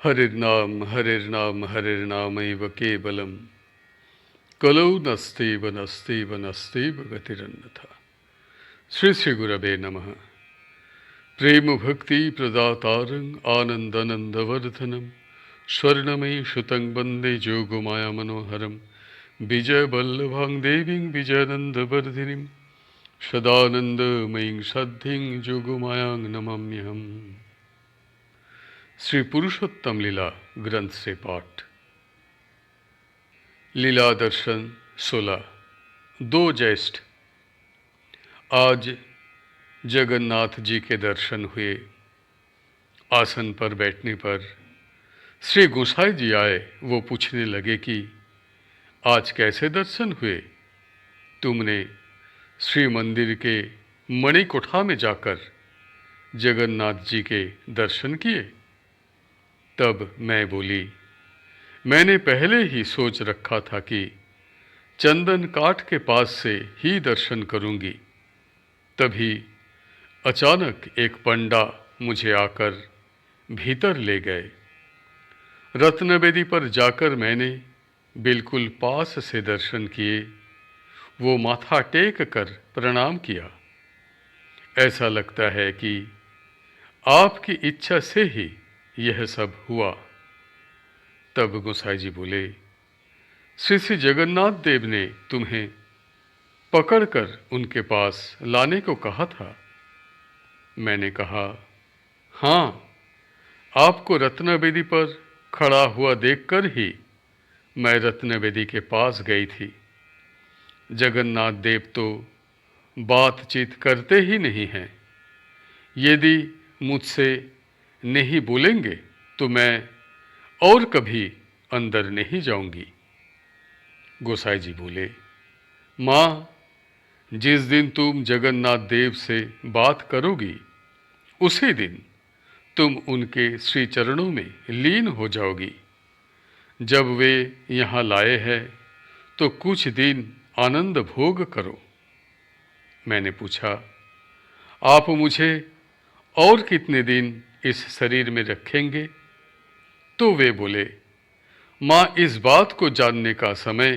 हरिर्नाम हरिर्नामैव केवलम कलौ नस्त्यैव नस्त्यैव नस्त्यैव गतिरन्यथा। श्री श्री गुरवे नमः। प्रेम भक्ति प्रदातारं आनंदनंदवर्धनम स्वर्णमयी शुतं वंदे जोगमाया मनोहरम विजय वल्लभां देवीं विजयानंदवर्धिनीं सदानंदमयीं सद्धिं जोगमायां नमाम्यहम्। श्री पुरुषोत्तम लीला ग्रंथ से पाठ। लीला दर्शन 16। 2 ज्येष्ठ। आज जगन्नाथ जी के दर्शन हुए। आसन पर बैठने पर श्री गोसाई जी आए। वो पूछने लगे कि आज कैसे दर्शन हुए? तुमने श्री मंदिर के मणिकुठा में जाकर जगन्नाथ जी के दर्शन किए? तब मैं बोली, मैंने पहले ही सोच रखा था कि चंदन काठ के पास से ही दर्शन करूंगी। तभी अचानक एक पंडा मुझे आकर भीतर ले गए। रत्नवेदी पर जाकर मैंने बिल्कुल पास से दर्शन किए। वो माथा टेक कर प्रणाम किया। ऐसा लगता है कि आपकी इच्छा से ही यह सब हुआ। तब गोसाई जी बोले, श्री श्री जगन्नाथ देव ने तुम्हें पकड़कर उनके पास लाने को कहा था। मैंने कहा, हाँ, आपको रत्नवेदी पर खड़ा हुआ देखकर ही मैं रत्नवेदी के पास गई थी। जगन्नाथ देव तो बातचीत करते ही नहीं हैं। यदि मुझसे नहीं बोलेंगे तो मैं और कभी अंदर नहीं जाऊंगी। गोसाई जी बोले, माँ, जिस दिन तुम जगन्नाथ देव से बात करोगी उसी दिन तुम उनके श्री चरणों में लीन हो जाओगी। जब वे यहाँ लाए हैं तो कुछ दिन आनंद भोग करो। मैंने पूछा, आप मुझे और कितने दिन इस शरीर में रखेंगे? तो वे बोले, माँ, इस बात को जानने का समय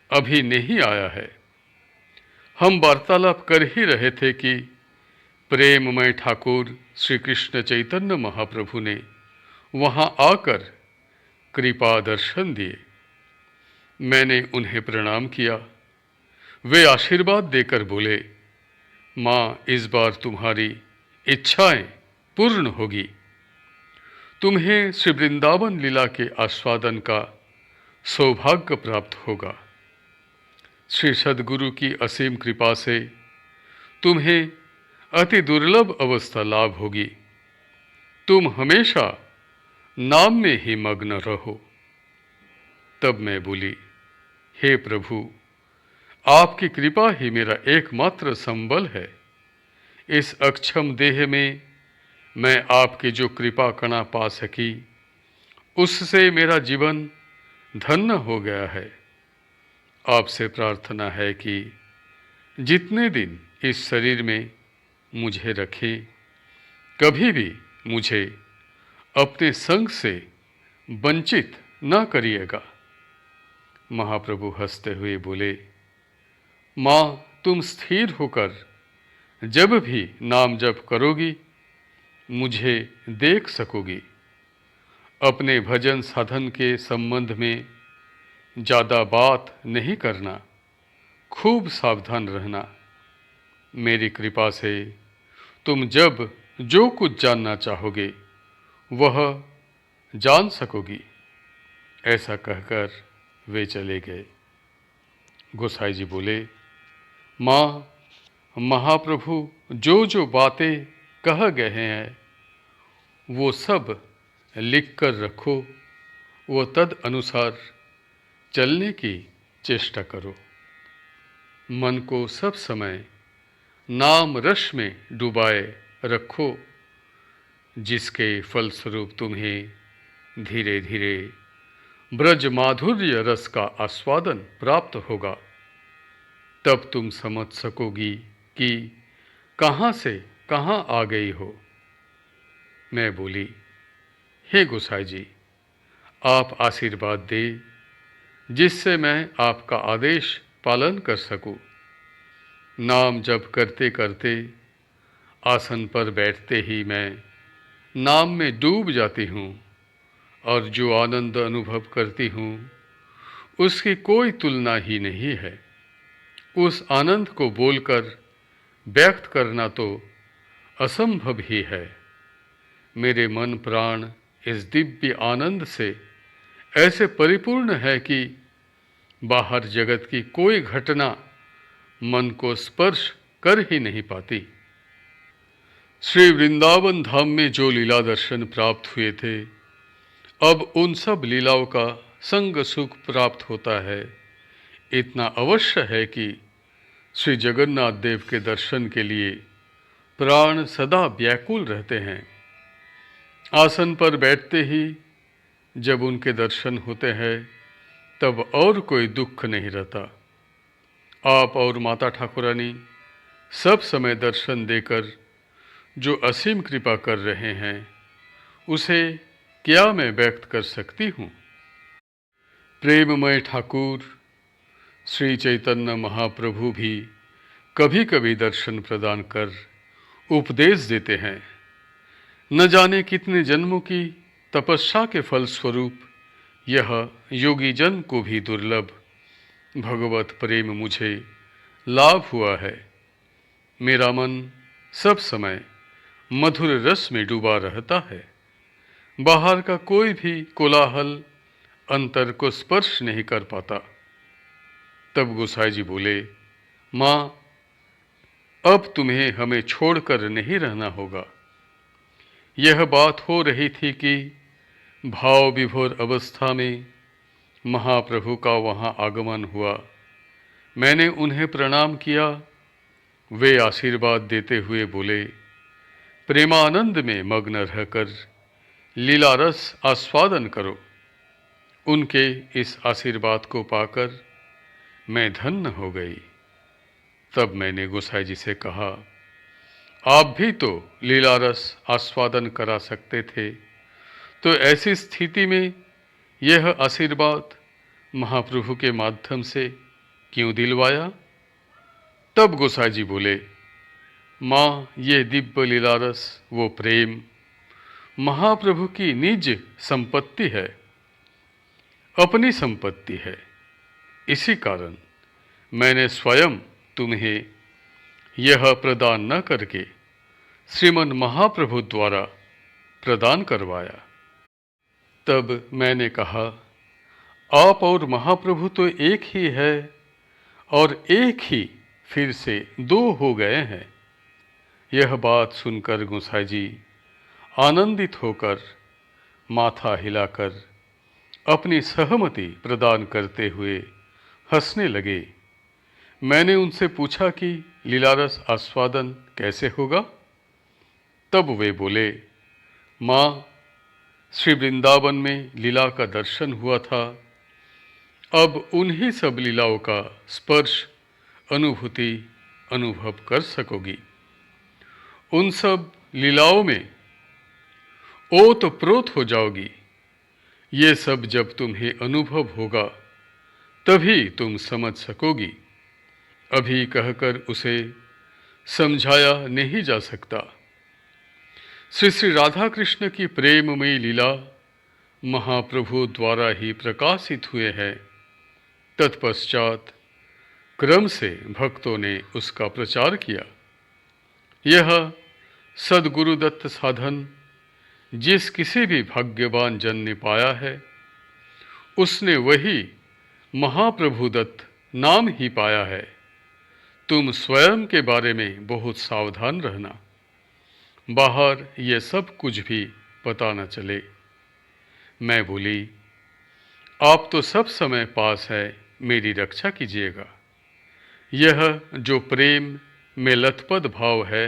अभी नहीं आया है। हम वार्तालाप कर ही रहे थे कि प्रेममय ठाकुर श्री कृष्ण चैतन्य महाप्रभु ने वहां आकर कृपा दर्शन दिए। मैंने उन्हें प्रणाम किया। वे आशीर्वाद देकर बोले, माँ, इस बार तुम्हारी इच्छाएं पूर्ण होगी। तुम्हें श्री वृंदावन लीला के आस्वादन का सौभाग्य प्राप्त होगा। श्री सद्गुरु की असीम कृपा से तुम्हें अति दुर्लभ अवस्था लाभ होगी। तुम हमेशा नाम में ही मग्न रहो। तब मैं बोली, हे प्रभु, आपकी कृपा ही मेरा एकमात्र संबल है। इस अक्षम देह में मैं आपकी जो कृपा कणा पा सकी उससे मेरा जीवन धन्य हो गया है। आपसे प्रार्थना है कि जितने दिन इस शरीर में मुझे रखें, कभी भी मुझे अपने संग से वंचित न करिएगा। महाप्रभु हंसते हुए बोले, माँ, तुम स्थिर होकर जब भी नाम जप करोगी मुझे देख सकोगी। अपने भजन साधन के संबंध में ज़्यादा बात नहीं करना, खूब सावधान रहना। मेरी कृपा से तुम जब जो कुछ जानना चाहोगे वह जान सकोगी। ऐसा कहकर वे चले गए। गोसाई जी बोले, माँ, महाप्रभु जो जो बातें कह गए हैं वो सब लिख कर रखो। वो तद अनुसार चलने की चेष्टा करो। मन को सब समय नाम रस में डुबाए रखो, जिसके फलस्वरूप तुम्हें धीरे धीरे ब्रज माधुर्य रस का आस्वादन प्राप्त होगा। तब तुम समझ सकोगी कि कहाँ से कहाँ आ गई हो। मैं बोली, हे गोसाई जी, आप आशीर्वाद दें जिससे मैं आपका आदेश पालन कर सकूं। नाम जप करते करते आसन पर बैठते ही मैं नाम में डूब जाती हूँ और जो आनंद अनुभव करती हूँ उसकी कोई तुलना ही नहीं है। उस आनंद को बोलकर व्यक्त करना तो असंभव ही है। मेरे मन प्राण इस दिव्य आनंद से ऐसे परिपूर्ण है कि बाहर जगत की कोई घटना मन को स्पर्श कर ही नहीं पाती। श्री वृंदावन धाम में जो लीला दर्शन प्राप्त हुए थे, अब उन सब लीलाओं का संग सुख प्राप्त होता है। इतना अवश्य है कि श्री जगन्नाथ देव के दर्शन के लिए प्राण सदा व्याकुल रहते हैं। आसन पर बैठते ही जब उनके दर्शन होते हैं तब और कोई दुख नहीं रहता। आप और माता ठाकुरानी सब समय दर्शन देकर जो असीम कृपा कर रहे हैं उसे क्या मैं व्यक्त कर सकती हूँ। प्रेममय ठाकुर श्री चैतन्य महाप्रभु भी कभी कभी दर्शन प्रदान कर उपदेश देते हैं। न जाने कितने जन्मों की तपस्या के फलस्वरूप यह योगी जन को भी दुर्लभ भगवत प्रेम मुझे लाभ हुआ है। मेरा मन सब समय मधुर रस में डूबा रहता है। बाहर का कोई भी कोलाहल अंतर को स्पर्श नहीं कर पाता। तब गोसाई जी बोले, माँ, अब तुम्हें हमें छोड़कर नहीं रहना होगा। यह बात हो रही थी कि भाव विभोर अवस्था में महाप्रभु का वहाँ आगमन हुआ। मैंने उन्हें प्रणाम किया। वे आशीर्वाद देते हुए बोले, प्रेमानंद में मग्न रहकर लीला रस आस्वादन करो। उनके इस आशीर्वाद को पाकर मैं धन्य हो गई। तब मैंने गोसाई जी से कहा, आप भी तो लीला रस आस्वादन करा सकते थे, तो ऐसी स्थिति में यह आशीर्वाद महाप्रभु के माध्यम से क्यों दिलवाया। तब गोसाई जी बोले, माँ, ये दिव्य लीला रस वो प्रेम महाप्रभु की निज संपत्ति है, अपनी संपत्ति है। इसी कारण मैंने स्वयं तुम्हें यह प्रदान न करके श्रीमन महाप्रभु द्वारा प्रदान करवाया। तब मैंने कहा, आप और महाप्रभु तो एक ही है और एक ही फिर से दो हो गए हैं। यह बात सुनकर गोसाई जी आनंदित होकर माथा हिलाकर अपनी सहमति प्रदान करते हुए हंसने लगे। मैंने उनसे पूछा कि लीलारस आस्वादन कैसे होगा। तब वे बोले, माँ, श्री वृंदावन में लीला का दर्शन हुआ था। अब उन्हीं सब लीलाओं का स्पर्श अनुभूति अनुभव कर सकोगी। उन सब लीलाओं में ओतप्रोत हो जाओगी। ये सब जब तुम्हें अनुभव होगा तभी तुम समझ सकोगी। अभी कहकर उसे समझाया नहीं जा सकता। श्री श्री राधा कृष्ण की प्रेममयी लीला महाप्रभु द्वारा ही प्रकाशित हुए हैं। तत्पश्चात क्रम से भक्तों ने उसका प्रचार किया। यह सद्गुरुदत्त साधन जिस किसी भी भाग्यवान जन ने पाया है, उसने वही महाप्रभु दत्त नाम ही पाया है। तुम स्वयं के बारे में बहुत सावधान रहना, बाहर ये सब कुछ भी पता न चले। मैं बोली, आप तो सब समय पास है, मेरी रक्षा कीजिएगा। यह जो प्रेम में लथपथ भाव है,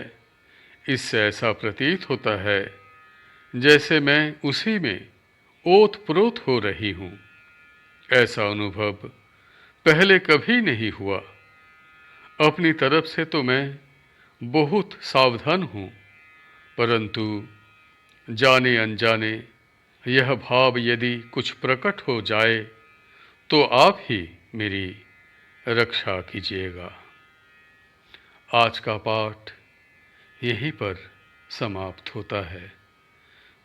इससे ऐसा प्रतीत होता है जैसे मैं उसी में ओतप्रोत हो रही हूँ। ऐसा अनुभव पहले कभी नहीं हुआ। अपनी तरफ से तो मैं बहुत सावधान हूँ, परंतु जाने अनजाने यह भाव यदि कुछ प्रकट हो जाए तो आप ही मेरी रक्षा कीजिएगा। आज का पाठ यहीं पर समाप्त होता है।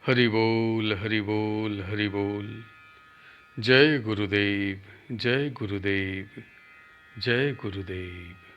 हरि बोल, हरि बोल, हरि बोल। जय गुरुदेव, जय गुरुदेव, जय गुरुदेव।